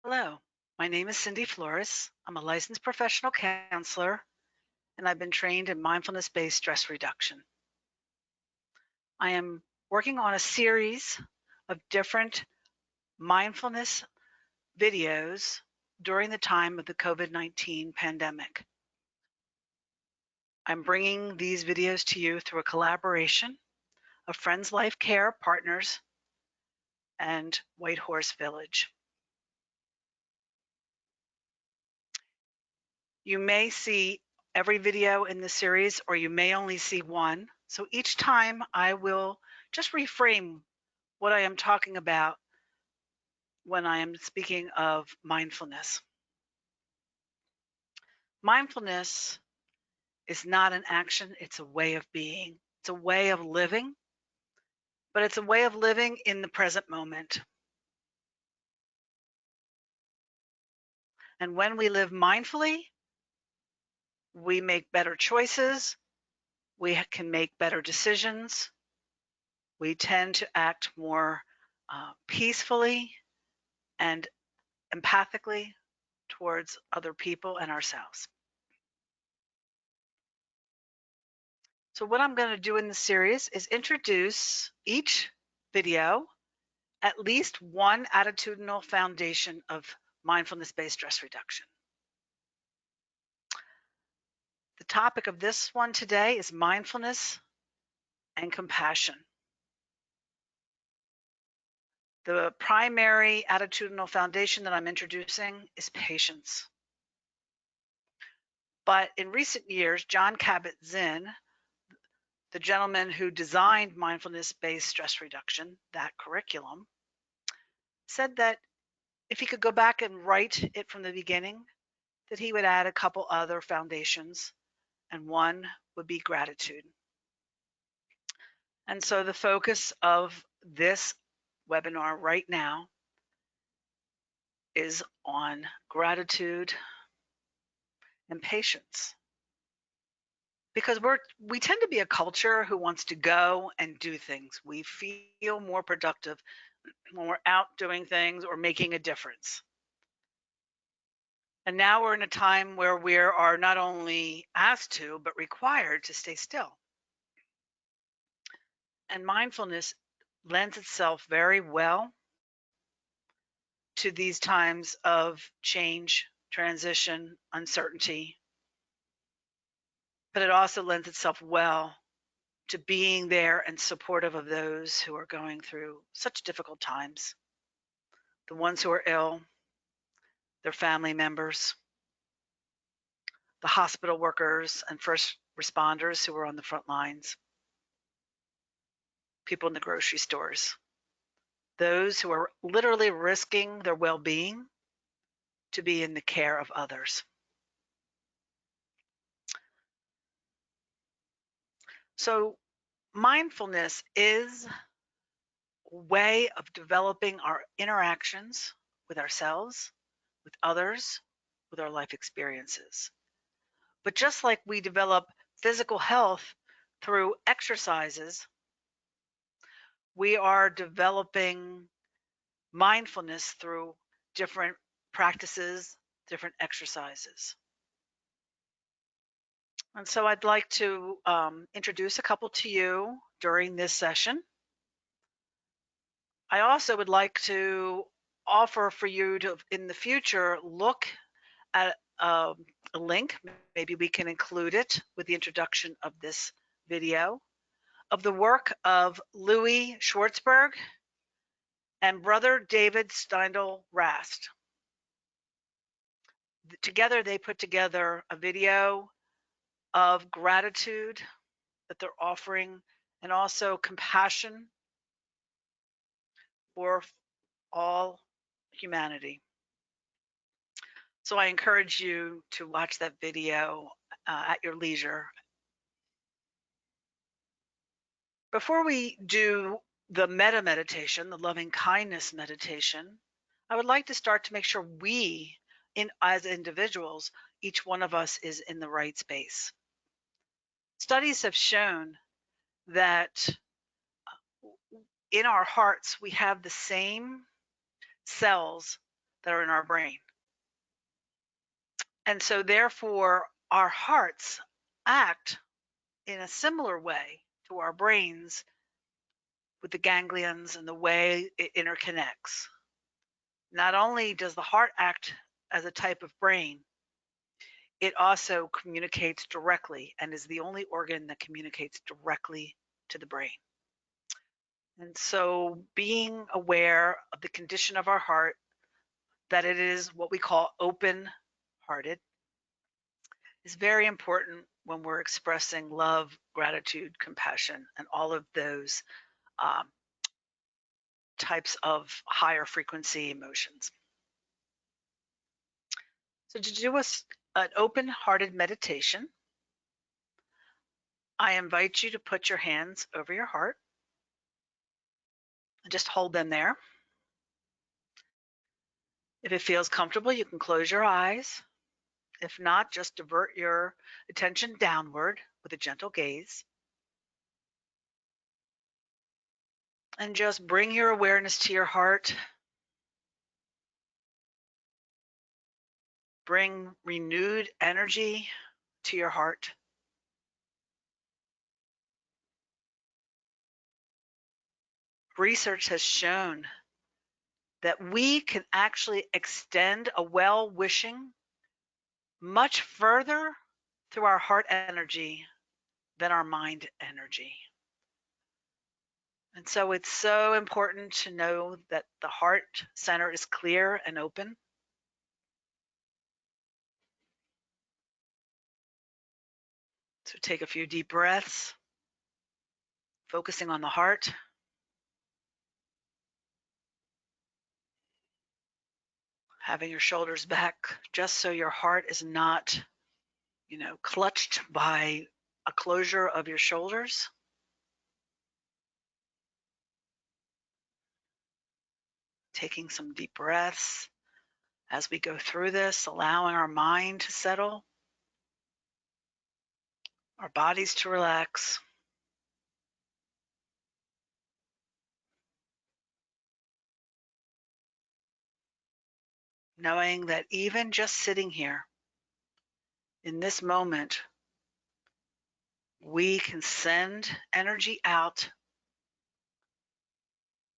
Hello, my name is Cindy Flores. I'm a licensed professional counselor, and I've been trained in mindfulness-based stress reduction. I am working on a series of different mindfulness videos during the time of the COVID-19 pandemic. I'm bringing these videos to you through a collaboration of Friends Life Care Partners and White Horse Village. You may see every video in the series, or you may only see one. So each time I will just reframe what I am talking about when I am speaking of mindfulness. Mindfulness is not an action, it's a way of being. It's a way of living, but it's a way of living in the present moment. And when we live mindfully, we make better choices, we can make better decisions, we tend to act more peacefully and empathically towards other people and ourselves. So what I'm going to do in the series is introduce each video at least one attitudinal foundation of mindfulness-based stress reduction. The topic of this one today is mindfulness and compassion. The primary attitudinal foundation that I'm introducing is patience. But in recent years, Jon Kabat-Zinn, the gentleman who designed mindfulness-based stress reduction, that curriculum, said that if he could go back and write it from the beginning, that he would add a couple other foundations, and one would be gratitude. And so the focus of this webinar right now is on gratitude and patience. Because we tend to be a culture who wants to go and do things. We feel more productive when we're out doing things or making a difference. And now we're in a time where we are not only asked to, but required to stay still. And mindfulness lends itself very well to these times of change, transition, uncertainty. But it also lends itself well to being there and supportive of those who are going through such difficult times. The ones who are ill, their family members, the hospital workers and first responders who are on the front lines, people in the grocery stores, those who are literally risking their well-being to be in the care of others. So mindfulness is a way of developing our interactions with ourselves, with others, with our life experiences. But just like we develop physical health through exercises, we are developing mindfulness through different practices, different exercises. And so I'd like to introduce a couple to you during this session. I also would like to offer for you to, in the future, look at a link, maybe we can include it with the introduction of this video, of the work of Louis Schwartzberg and brother David Steindl Rast. Together, they put together a video of gratitude that they're offering and also compassion for all humanity. So I encourage you to watch that video at your leisure. Before we do the metta meditation, the loving kindness meditation, I would like to start to make sure we, as individuals, each one of us is in the right space. Studies have shown that in our hearts, we have the same cells that are in our brain. And so, therefore, our hearts act in a similar way to our brains with the ganglions and the way it interconnects. Not only does the heart act as a type of brain, it also communicates directly and is the only organ that communicates directly to the brain. And so, being aware of the condition of our heart, that it is what we call open hearted, is very important when we're expressing love, gratitude, compassion, and all of those um, types of higher frequency emotions. So, to do an open hearted meditation, I invite you to put your hands over your heart and just hold them there. If it feels comfortable, you can close your eyes. If not, just divert your attention downward with a gentle gaze. And just bring your awareness to your heart. Bring renewed energy to your heart. Research has shown that we can actually extend a well-wishing much further through our heart energy than our mind energy. And so it's so important to know that the heart center is clear and open. So take a few deep breaths, focusing on the heart. Having your shoulders back just so your heart is not, clutched by a closure of your shoulders. Taking some deep breaths as we go through this, allowing our mind to settle, our bodies to relax. Knowing that even just sitting here in this moment, we can send energy out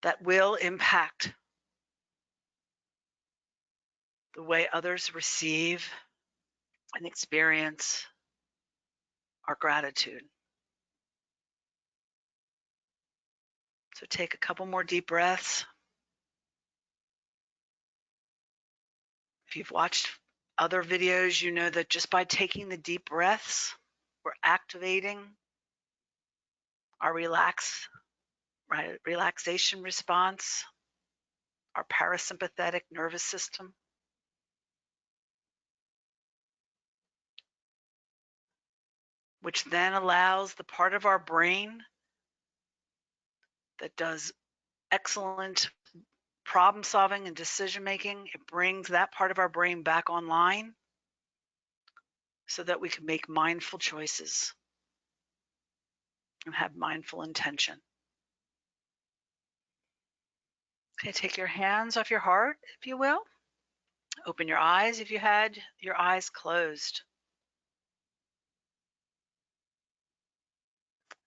that will impact the way others receive and experience our gratitude. So take a couple more deep breaths. If you've watched other videos, you know that just by taking the deep breaths, we're activating our relaxation response, our parasympathetic nervous system, which then allows the part of our brain that does excellent problem solving and decision making, it brings that part of our brain back online so that we can make mindful choices and have mindful intention. Okay, take your hands off your heart, if you will. Open your eyes if you had your eyes closed.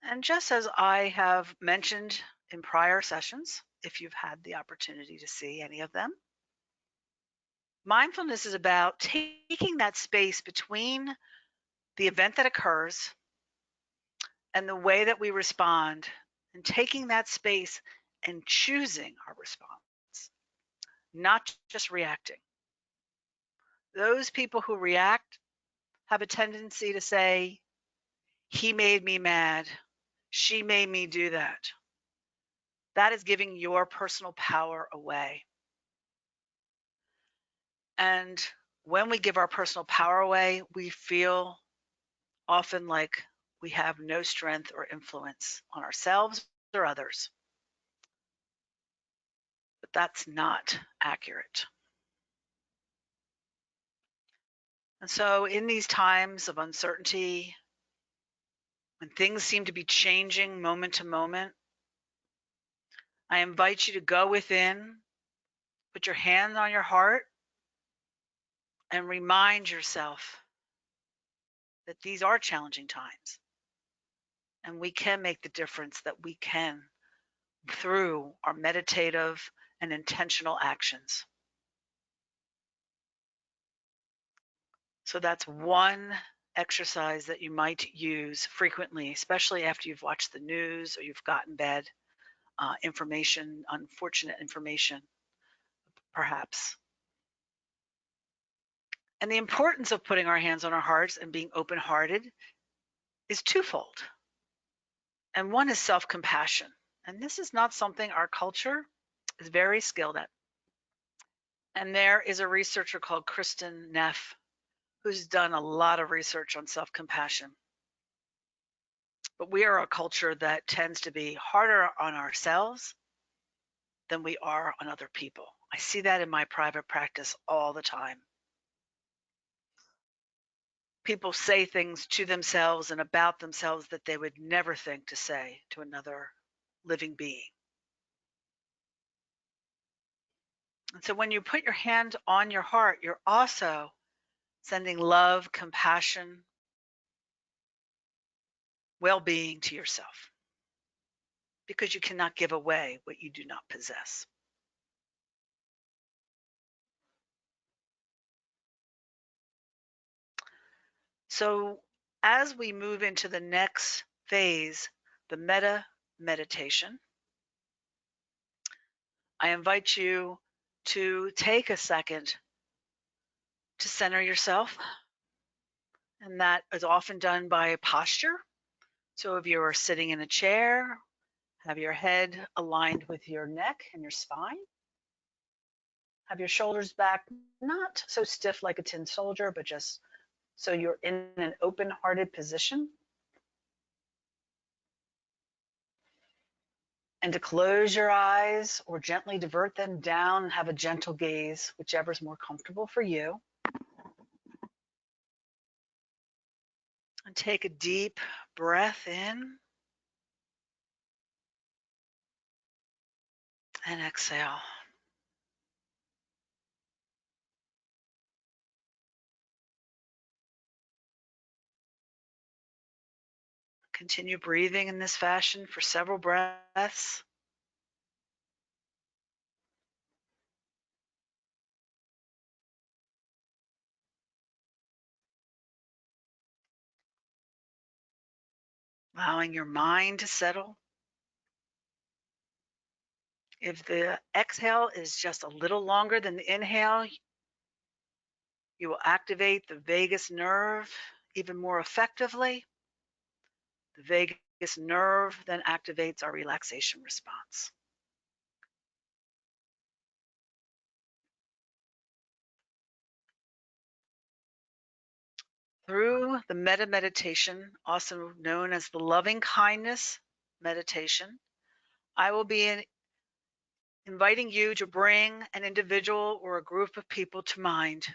And just as I have mentioned in prior sessions, if you've had the opportunity to see any of them, mindfulness is about taking that space between the event that occurs and the way that we respond, and taking that space and choosing our response, not just reacting. Those people who react have a tendency to say, he made me mad, she made me do that. That is giving your personal power away. And when we give our personal power away, we feel often like we have no strength or influence on ourselves or others. But that's not accurate. And so, in these times of uncertainty, when things seem to be changing moment to moment, I invite you to go within Put your hand on your heart and remind yourself that these are challenging times and we can make the difference that we can through our meditative and intentional actions. So that's one exercise that you might use frequently, especially after you've watched the news or you've gotten bad information, unfortunate information, perhaps. And the importance of putting our hands on our hearts and being open hearted is twofold. And one is self compassion. And this is not something our culture is very skilled at. And there is a researcher called Kristen Neff who's done a lot of research on self compassion. But we are a culture that tends to be harder on ourselves than we are on other people. I see that in my private practice all the time. People say things to themselves and about themselves that they would never think to say to another living being. And so when you put your hand on your heart, you're also sending love, compassion, well being to yourself because you cannot give away what you do not possess. So as we move into the next phase, the meta meditation, I invite you to take a second to center yourself. And that is often done by posture. So if you are sitting in a chair, have your head aligned with your neck and your spine. Have your shoulders back, not so stiff like a tin soldier, but just so you're in an open-hearted position. And to close your eyes or gently divert them down and have a gentle gaze, whichever is more comfortable for you. And take a deep breath in and exhale. Continue breathing in this fashion for several breaths. Allowing your mind to settle. If the exhale is just a little longer than the inhale, you will activate the vagus nerve even more effectively. The vagus nerve then activates our relaxation response. Through the metta meditation, also known as the loving kindness meditation, I will be inviting you to bring an individual or a group of people to mind.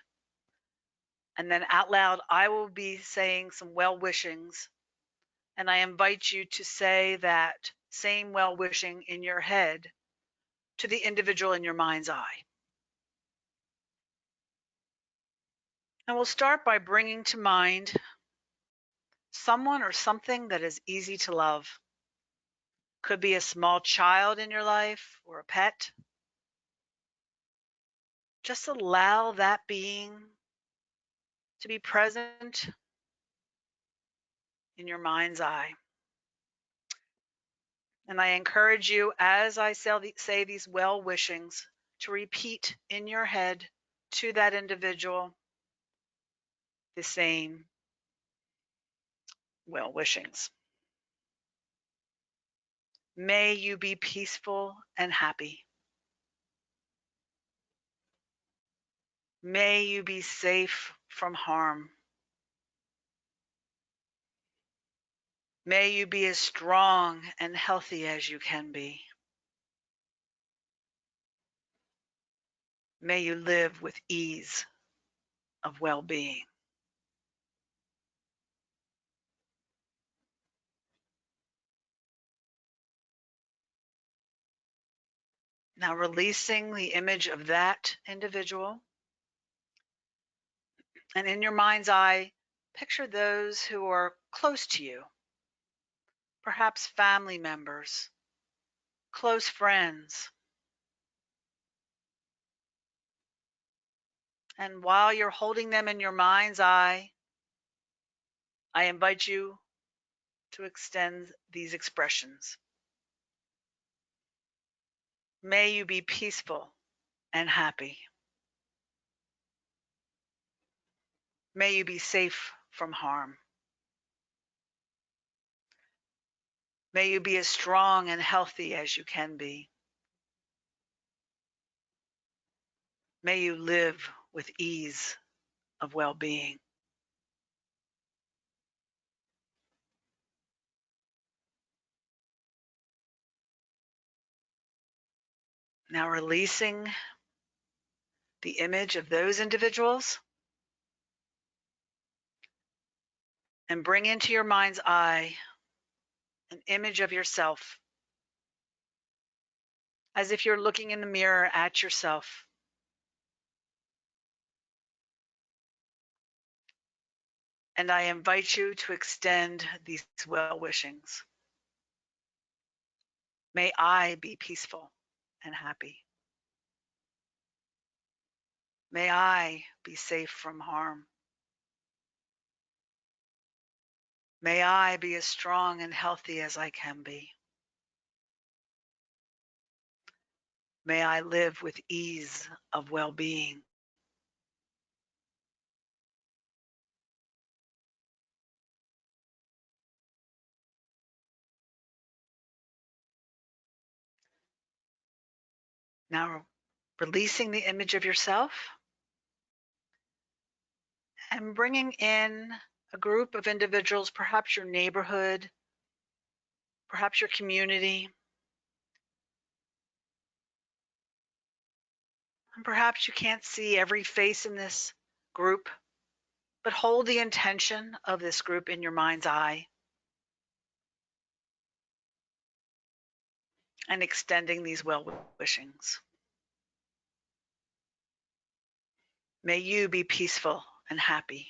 And then out loud, I will be saying some well wishings. And I invite you to say that same well wishing in your head to the individual in your mind's eye. And we'll start by bringing to mind someone or something that is easy to love. Could be a small child in your life or a pet. Just allow that being to be present in your mind's eye. And I encourage you, as I say these well wishings, to repeat in your head to that individual the same well wishings. May you be peaceful and happy. May you be safe from harm. May you be as strong and healthy as you can be. May you live with ease of well-being. Now releasing the image of that individual. And in your mind's eye, picture those who are close to you, perhaps family members, close friends. And while you're holding them in your mind's eye, I invite you to extend these expressions. May you be peaceful and happy. May you be safe from harm. May you be as strong and healthy as you can be. May you live with ease of well-being. Now releasing the image of those individuals and bring into your mind's eye an image of yourself as if you're looking in the mirror at yourself. And I invite you to extend these well wishings. May I be peaceful and happy. May I be safe from harm. May I be as strong and healthy as I can be. May I live with ease of well-being. Now, releasing the image of yourself and bringing in a group of individuals, perhaps your neighborhood, perhaps your community, and perhaps you can't see every face in this group, but hold the intention of this group in your mind's eye and extending these well wishings. May you be peaceful and happy.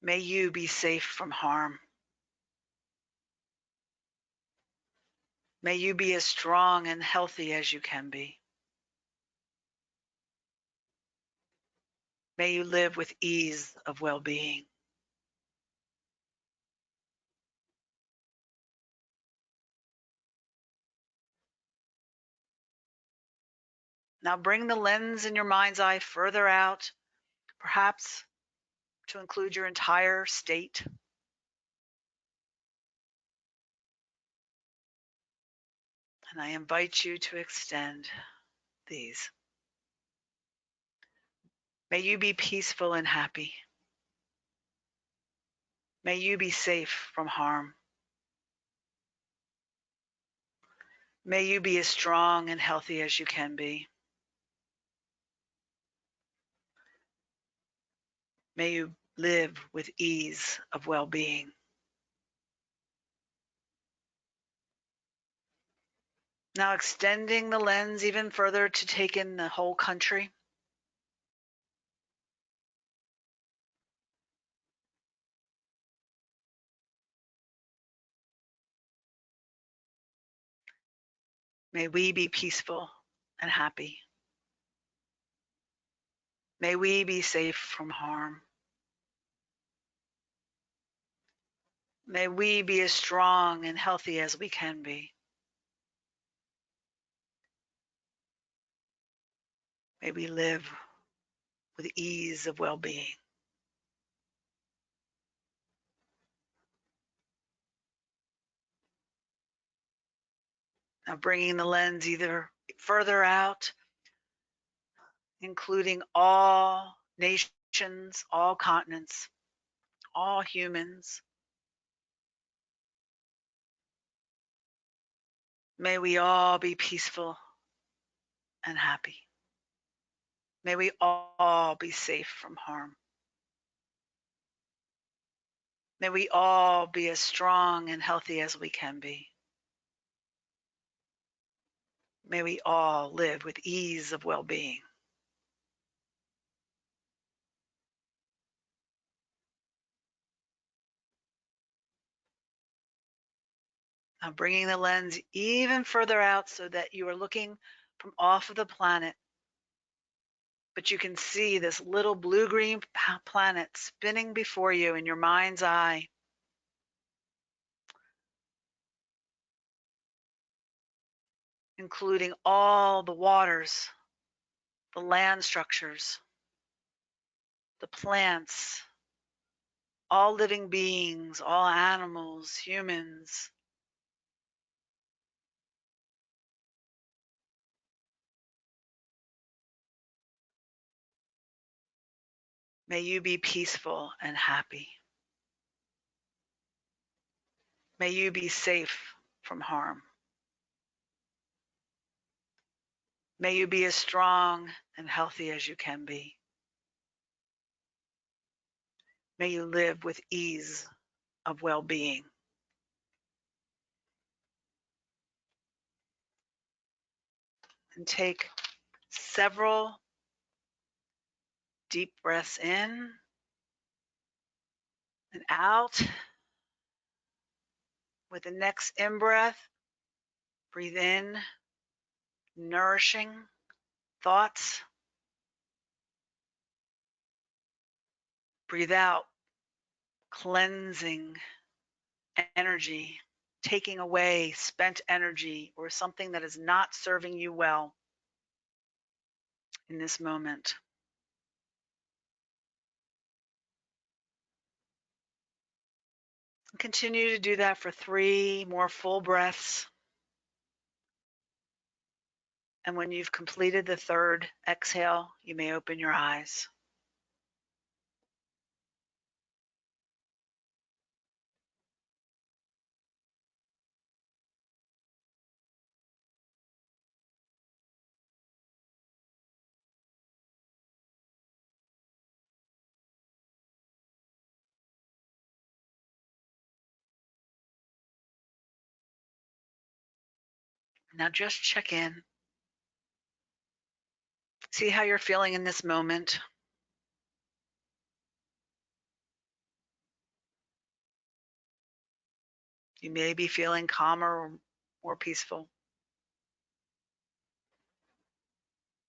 May you be safe from harm. May you be as strong and healthy as you can be. May you live with ease of well-being. Now bring the lens in your mind's eye further out, perhaps to include your entire state. And I invite you to extend these. May you be peaceful and happy. May you be safe from harm. May you be as strong and healthy as you can be. May you live with ease of well-being. Now extending the lens even further to take in the whole country. May we be peaceful and happy. May we be safe from harm. May we be as strong and healthy as we can be. May we live with ease of well-being. Now bringing the lens either further out, including all nations, all continents, all humans. May we all be peaceful and happy. May we all be safe from harm. May we all be as strong and healthy as we can be. May we all live with ease of well-being. Now bringing the lens even further out so that you are looking from off of the planet, but you can see this little blue-green planet spinning before you in your mind's eye. Including all the waters, the land structures, the plants, all living beings, all animals, humans. May you be peaceful and happy. May you be safe from harm. May you be as strong and healthy as you can be. May you live with ease of well-being. And take several deep breaths in and out. With the next in-breath, breathe in nourishing thoughts. Breathe out cleansing energy, taking away spent energy or something that is not serving you well in this moment. Continue to do that for 3 more full breaths. And when you've completed the 3rd exhale, you may open your eyes. Now just check in. See how you're feeling in this moment. You may be feeling calmer or more peaceful.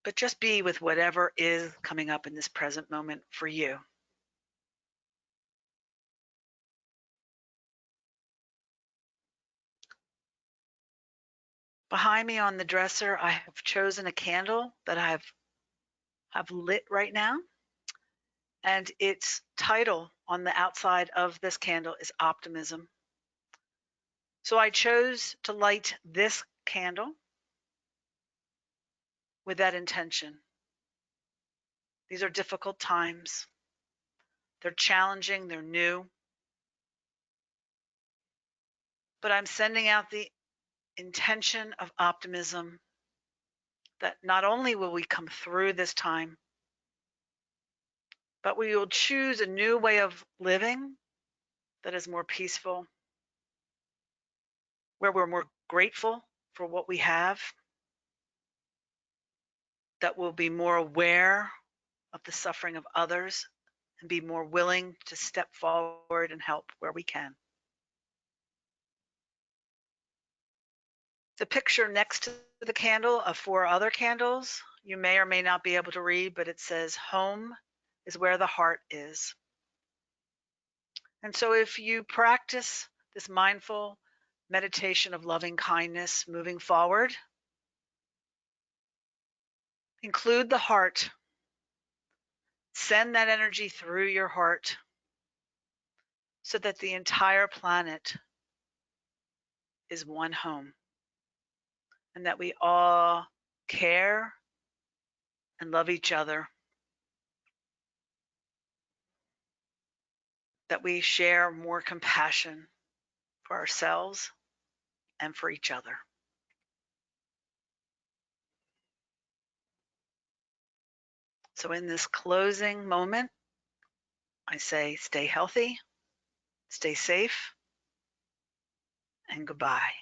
But just be with whatever is coming up in this present moment for you. Behind me on the dresser, I have chosen a candle that I have lit right now. And its title on the outside of this candle is Optimism. So I chose to light this candle with that intention. These are difficult times. They're challenging, they're new. But I'm sending out the intention of optimism that not only will we come through this time, but we will choose a new way of living that is more peaceful, where we're more grateful for what we have, that will be more aware of the suffering of others and be more willing to step forward and help where we can. The picture next to the candle of 4 other candles, you may or may not be able to read, but it says, home is where the heart is. And so if you practice this mindful meditation of loving kindness moving forward, include the heart. Send that energy through your heart so that the entire planet is one home and that we all care and love each other, that we share more compassion for ourselves and for each other. So in this closing moment, I say stay healthy, stay safe, and goodbye.